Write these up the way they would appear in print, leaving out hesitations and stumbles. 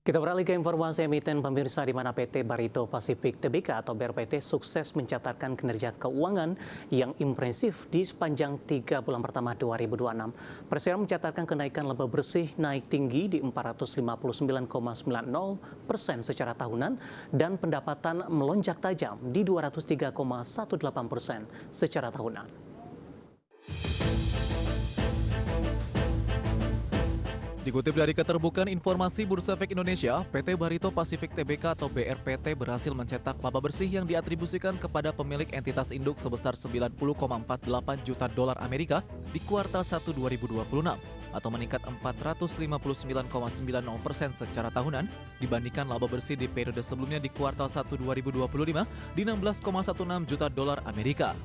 Kita beralih ke informasi emiten pemirsa di mana PT Barito Pacific Tbk atau BRPT sukses mencatatkan kinerja keuangan yang impresif di sepanjang 3 bulan pertama 2026. Perseroan mencatatkan kenaikan laba bersih naik tinggi di 459,90% secara tahunan dan pendapatan melonjak tajam di 203,18% secara tahunan. Dikutip dari Keterbukaan Informasi Bursa Efek Indonesia, PT Barito Pacific Tbk atau BRPT berhasil mencetak laba bersih yang diatribusikan kepada pemilik entitas induk sebesar 90,48 juta dolar Amerika di kuartal 1 2026 atau meningkat 459,90% secara tahunan dibandingkan laba bersih di periode sebelumnya di kuartal 1 2025 di 16,16 juta dolar Amerika.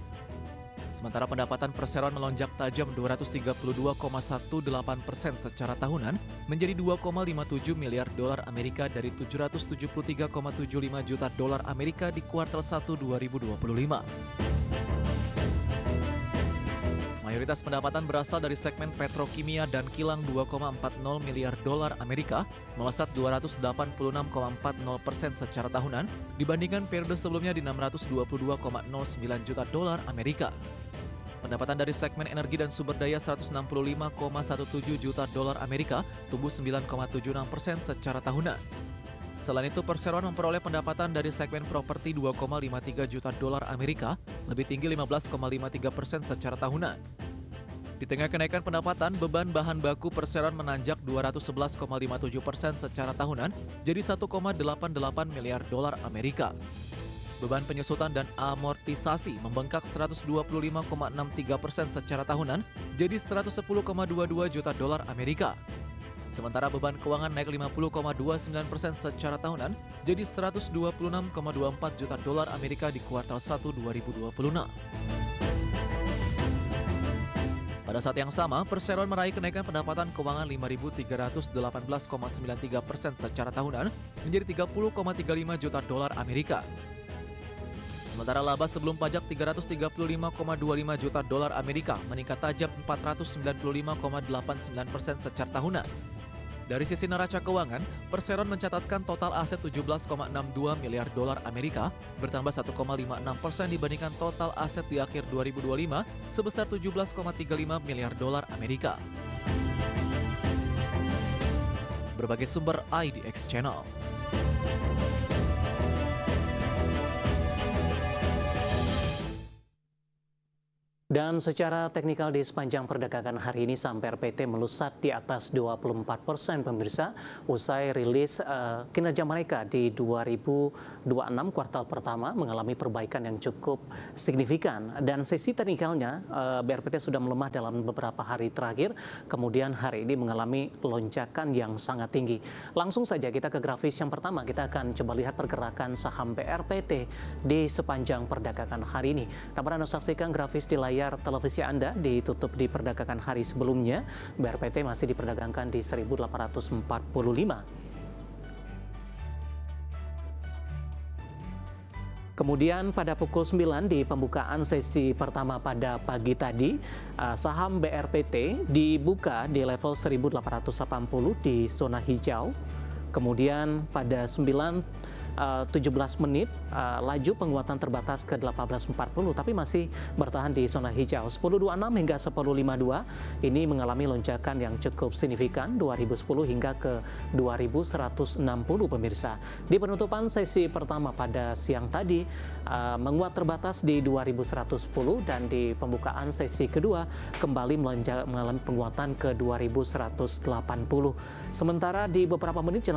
Sementara pendapatan perseroan melonjak tajam 232,18% secara tahunan menjadi 2,57 miliar dolar Amerika dari 773,75 juta dolar Amerika di kuartal 1 2025. Mayoritas pendapatan berasal dari segmen petrokimia dan kilang 2,40 miliar dolar Amerika, melesat 286,40% secara tahunan dibandingkan periode sebelumnya di 622,09 juta dolar Amerika. Pendapatan dari segmen energi dan sumber daya 165,17 juta dolar Amerika tumbuh 9,76% secara tahunan. Selain itu, perseroan memperoleh pendapatan dari segmen properti 2,53 juta dolar Amerika, lebih tinggi 15,53% secara tahunan. Di tengah kenaikan pendapatan, beban bahan baku perseroan menanjak 211,57% secara tahunan, jadi 1,88 miliar dolar Amerika. Beban penyusutan dan amortisasi membengkak 125,63% secara tahunan, jadi 110,22 juta dolar Amerika. Sementara beban keuangan naik 50,29% secara tahunan, jadi 126,24 juta dolar Amerika di kuartal 1 2026. Pada saat yang sama, perseroan meraih kenaikan pendapatan keuangan 5.318,93% secara tahunan menjadi 30,35 juta dolar Amerika. Sementara laba sebelum pajak 335,25 juta dolar Amerika meningkat tajam 495,89% secara tahunan. Dari sisi neraca keuangan, perseroan mencatatkan total aset 17,62 miliar dolar Amerika, bertambah 1,56% dibandingkan total aset di akhir 2025 sebesar 17,35 miliar dolar Amerika. Berbagai sumber IDX Channel. Dan secara teknikal di sepanjang perdagangan hari ini saham BRPT melesat di atas 24% pemirsa usai rilis kinerja mereka di 2026 kuartal pertama mengalami perbaikan yang cukup signifikan. Dan sesi teknikalnya BRPT sudah melemah dalam beberapa hari terakhir, kemudian hari ini mengalami lonjakan yang sangat tinggi. Langsung saja kita ke grafis yang pertama, kita akan coba lihat pergerakan saham BRPT di sepanjang perdagangan hari ini. Dapat Anda saksikan grafis di layar televisi Anda ditutup di perdagangan hari sebelumnya, BRPT masih diperdagangkan di 1845. Kemudian pada pukul 9 di pembukaan sesi pertama pada pagi tadi, saham BRPT dibuka di level 1880 di zona hijau. Kemudian pada 17 menit laju penguatan terbatas ke 1840 tapi masih bertahan di zona hijau. 1026 hingga 1052 ini mengalami lonjakan yang cukup signifikan 2010 hingga ke 2160 pemirsa. Di penutupan sesi pertama pada siang tadi menguat terbatas di 2110 dan di pembukaan sesi kedua kembali mengalami penguatan ke 2180. Sementara di beberapa menit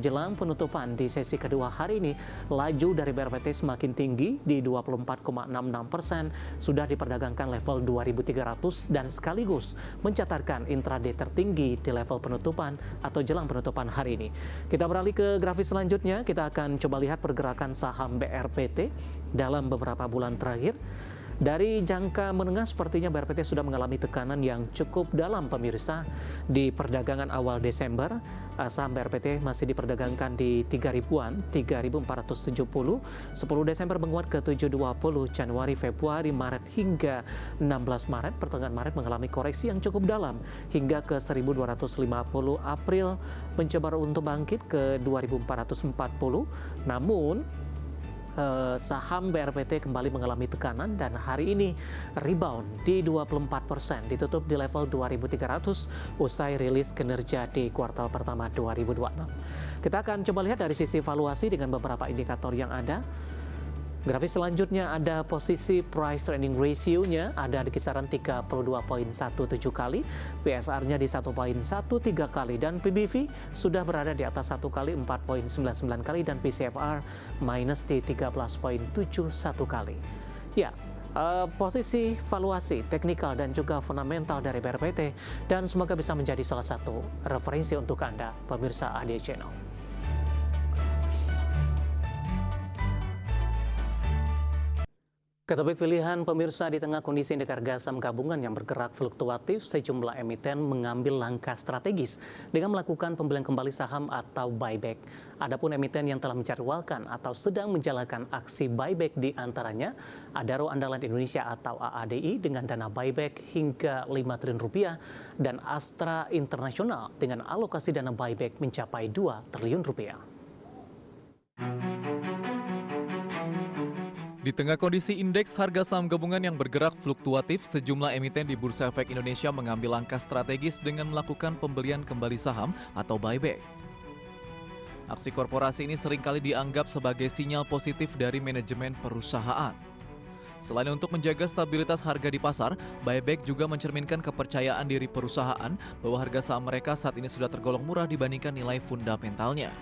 jelang penutupan di sesi kedua hari ini, laju dari BRPT semakin tinggi di 24,66%, sudah diperdagangkan level 2.300 dan sekaligus mencatatkan intraday tertinggi di level penutupan atau jelang penutupan hari ini. Kita beralih ke grafis selanjutnya, kita akan coba lihat pergerakan saham BRPT dalam beberapa bulan terakhir. Dari jangka menengah sepertinya BRPT sudah mengalami tekanan yang cukup dalam pemirsa. Di perdagangan awal Desember, saham BRPT masih diperdagangkan di 3.000-an, 3.470. 10 Desember menguat ke 720, Januari, Februari, Maret hingga 16 Maret. Pertengahan Maret mengalami koreksi yang cukup dalam hingga ke 1.250. April mencoba untuk bangkit ke 2.440. Namun saham BRPT kembali mengalami tekanan dan hari ini rebound di 24%, ditutup di level 2.300 usai rilis kinerja di kuartal pertama 2026. Kita akan coba lihat dari sisi valuasi dengan beberapa indikator yang ada. Grafis selanjutnya ada posisi price earning ratio-nya ada di kisaran 32.17 kali, PSR-nya di 1.13 kali, dan PBV sudah berada di atas 1 kali 4.99 kali, dan PCFR minus di 13.71 kali. Ya, posisi valuasi teknikal dan juga fundamental dari BRPT, dan semoga bisa menjadi salah satu referensi untuk Anda, pemirsa AD Channel. Ketopik pilihan pemirsa, di tengah kondisi indeks harga saham gabungan yang bergerak fluktuatif, sejumlah emiten mengambil langkah strategis dengan melakukan pembelian kembali saham atau buyback. Adapun emiten yang telah menjadwalkan atau sedang menjalankan aksi buyback di antaranya Adaro Andalan Indonesia atau AADI dengan dana buyback hingga 5 triliun rupiah dan Astra International dengan alokasi dana buyback mencapai 2 triliun rupiah. Di tengah kondisi indeks harga saham gabungan yang bergerak fluktuatif, sejumlah emiten di Bursa Efek Indonesia mengambil langkah strategis dengan melakukan pembelian kembali saham atau buyback. Aksi korporasi ini seringkali dianggap sebagai sinyal positif dari manajemen perusahaan. Selain untuk menjaga stabilitas harga di pasar, buyback juga mencerminkan kepercayaan diri perusahaan bahwa harga saham mereka saat ini sudah tergolong murah dibandingkan nilai fundamentalnya.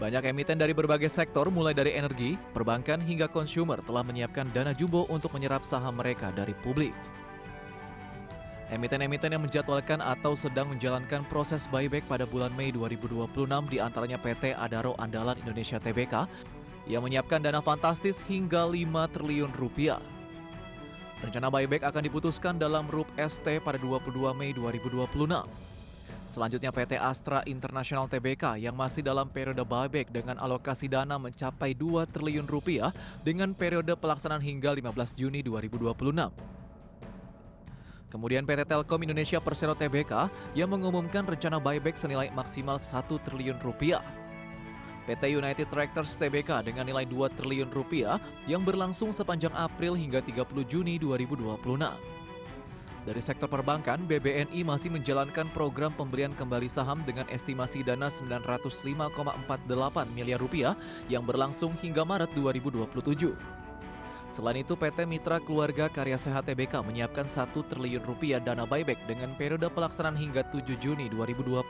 Banyak emiten dari berbagai sektor mulai dari energi, perbankan hingga consumer telah menyiapkan dana jumbo untuk menyerap saham mereka dari publik. Emiten-emiten yang menjadwalkan atau sedang menjalankan proses buyback pada bulan Mei 2026 diantaranya PT Adaro Andalan Indonesia Tbk yang menyiapkan dana fantastis hingga 5 triliun rupiah. Rencana buyback akan diputuskan dalam RUP ST pada 22 Mei 2026. Selanjutnya PT Astra International Tbk yang masih dalam periode buyback dengan alokasi dana mencapai 2 triliun rupiah dengan periode pelaksanaan hingga 15 Juni 2026. Kemudian PT Telkom Indonesia Persero Tbk yang mengumumkan rencana buyback senilai maksimal 1 triliun rupiah. PT United Tractors Tbk dengan nilai 2 triliun rupiah yang berlangsung sepanjang April hingga 30 Juni 2026. Dari sektor perbankan, BBNI masih menjalankan program pembelian kembali saham dengan estimasi dana 905,48 miliar rupiah yang berlangsung hingga Maret 2027. Selain itu, PT Mitra Keluarga Karya Sehat Tbk menyiapkan 1 triliun rupiah dana buyback dengan periode pelaksanaan hingga 7 Juni 2026.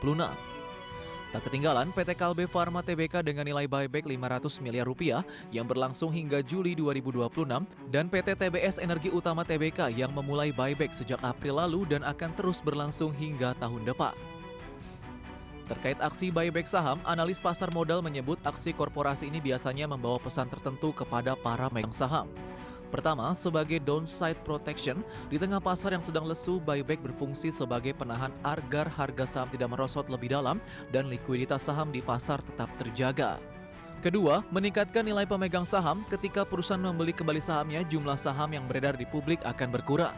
Tak ketinggalan, PT Kalbe Farma Tbk dengan nilai buyback 500 miliar rupiah yang berlangsung hingga Juli 2026 dan PT TBS Energi Utama Tbk yang memulai buyback sejak April lalu dan akan terus berlangsung hingga tahun depan. Terkait aksi buyback saham, analis pasar modal menyebut aksi korporasi ini biasanya membawa pesan tertentu kepada para pemegang saham. Pertama, sebagai downside protection, di tengah pasar yang sedang lesu, buyback berfungsi sebagai penahan agar harga saham tidak merosot lebih dalam dan likuiditas saham di pasar tetap terjaga. Kedua, meningkatkan nilai pemegang saham ketika perusahaan membeli kembali sahamnya, jumlah saham yang beredar di publik akan berkurang.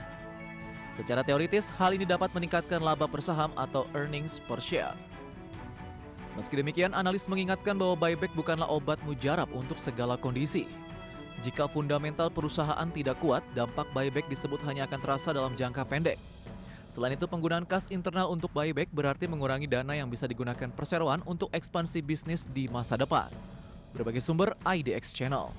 Secara teoritis, hal ini dapat meningkatkan laba per saham atau earnings per share. Meski demikian, analis mengingatkan bahwa buyback bukanlah obat mujarab untuk segala kondisi. Jika fundamental perusahaan tidak kuat, dampak buyback disebut hanya akan terasa dalam jangka pendek. Selain itu, penggunaan kas internal untuk buyback berarti mengurangi dana yang bisa digunakan perseroan untuk ekspansi bisnis di masa depan. Berbagai sumber IDX Channel.